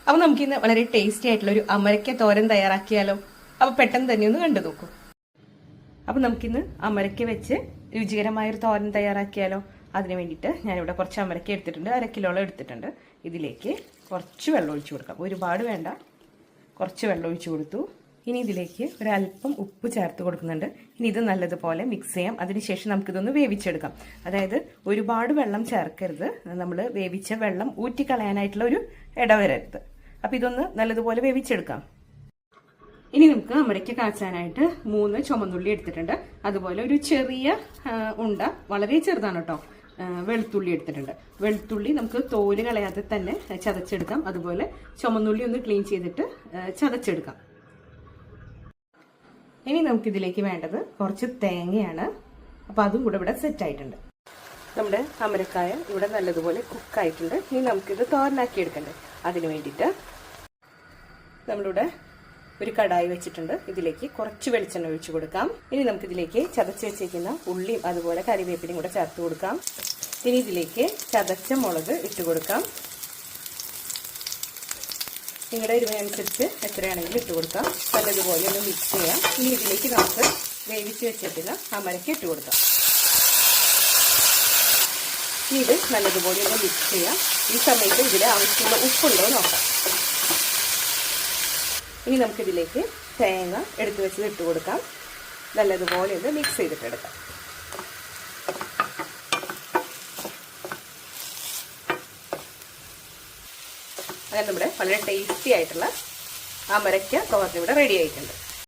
അപ്പോൾ നമുക്കിന്ന് വളരെ ടേസ്റ്റി ആയിട്ടുള്ള ഒരു അമരയ്ക്ക തോരൻ തയ്യാറാക്കിയാലോ? അപ്പോൾ പെട്ടെന്ന് തന്നെ ഒന്ന് കണ്ടു നോക്കൂ. അപ്പോൾ നമുക്കിന്ന് അമരയ്ക്ക വെച്ച് രുചികരമായൊരു തോരൻ തയ്യാറാക്കിയാലോ? അതിന് വേണ്ടിയിട്ട് ഞാനിവിടെ കുറച്ച് അമരയ്ക്ക എടുത്തിട്ടുണ്ട്, 1/2 കിലോളം എടുത്തിട്ടുണ്ട്. ഇതിലേക്ക് കുറച്ച് വെള്ളം ഒഴിച്ചു കൊടുക്കാം, ഒരുപാട് വേണ്ട, കുറച്ച് വെള്ളം ഒഴിച്ചു കൊടുത്തു. ഇനി ഇതിലേക്ക് ഒരല്പം ഉപ്പ് ചേർത്ത് കൊടുക്കുന്നുണ്ട്. ഇനി ഇത് നല്ലതുപോലെ മിക്സ് ചെയ്യാം. അതിനുശേഷം നമുക്കിതൊന്ന് വേവിച്ചെടുക്കാം. അതായത് ഒരുപാട് വെള്ളം ചേർക്കരുത്, നമ്മൾ വേവിച്ച വെള്ളം ഊറ്റിക്കളയാനായിട്ടുള്ള ഒരു ഇടവരരുത്. അപ്പം ഇതൊന്ന് നല്ലതുപോലെ വേവിച്ചെടുക്കാം. ഇനി നമുക്ക് അമരയ്ക്ക കാച്ചാനായിട്ട് 3 ചുമന്നുള്ളി എടുത്തിട്ടുണ്ട്. അതുപോലെ ഒരു ചെറിയ ഉണ്ട, വളരെ ചെറുതാണ് കേട്ടോ, വെളുത്തുള്ളി എടുത്തിട്ടുണ്ട്. വെളുത്തുള്ളി നമുക്ക് തോല് കളയാതെ തന്നെ ചതച്ചെടുക്കാം. അതുപോലെ ചുമന്നുള്ളി ഒന്ന് ക്ലീൻ ചെയ്തിട്ട് ചതച്ചെടുക്കാം. ഇനി നമുക്കിതിലേക്ക് വേണ്ടത് കുറച്ച് തേങ്ങയാണ്. അപ്പോൾ അതും കൂടെ ഇവിടെ സെറ്റ് ആയിട്ടുണ്ട്. നമ്മുടെ അമരക്കായ ഇവിടെ നല്ലതുപോലെ കുക്കായിട്ടുണ്ട്. ഇനി നമുക്കിത് തോരനാക്കി എടുക്കണ്ടേ? അതിന് വേണ്ടിയിട്ട് നമ്മളിവിടെ ഒരു കടായി വെച്ചിട്ടുണ്ട്. ഇതിലേക്ക് കുറച്ച് വെളിച്ചെണ്ണ ഒഴിച്ചു കൊടുക്കാം. ഇനി നമുക്കിതിലേക്ക് ചതച്ച് വെച്ചേക്കുന്ന ഉള്ളിയും അതുപോലെ കറിവേപ്പിലയും കൂടെ ചേർത്ത് കൊടുക്കാം. ഇനി ഇതിലേക്ക് ചതച്ച മുളക് ഇട്ട് കൊടുക്കാം. നിങ്ങളുടെ എരിവിനനുസരിച്ച് എത്രയാണെങ്കിലും ഇട്ട് കൊടുക്കാം. നല്ലതുപോലെ ഒന്ന് മിക്സ് ചെയ്യാം. ഇനി ഇതിലേക്ക് നമുക്ക് വേവിച്ച് വെച്ചിട്ടുള്ള അമരയ്ക്ക ഇട്ട് കൊടുക്കാം. ഇനി ഇത് നല്ലതുപോലെ ഒന്ന് മിക്സ് ചെയ്യാം. ഈ സമയത്ത് ഇതിൽ ആവശ്യമുള്ള ഉപ്പുണ്ടോ നോക്കാം. ഇനി നമുക്കിതിലേക്ക് തേങ്ങ എടുത്തു വെച്ചത് ഇട്ട് കൊടുക്കാം. നല്ലതുപോലെ ഒന്ന് മിക്സ് ചെയ്തിട്ടെടുക്കാം. അങ്ങനെ നമ്മുടെ വളരെ ടേസ്റ്റി ആയിട്ടുള്ള അമരയ്ക്ക തോരൻ ഇവിടെ റെഡി ആയിട്ടുണ്ട്.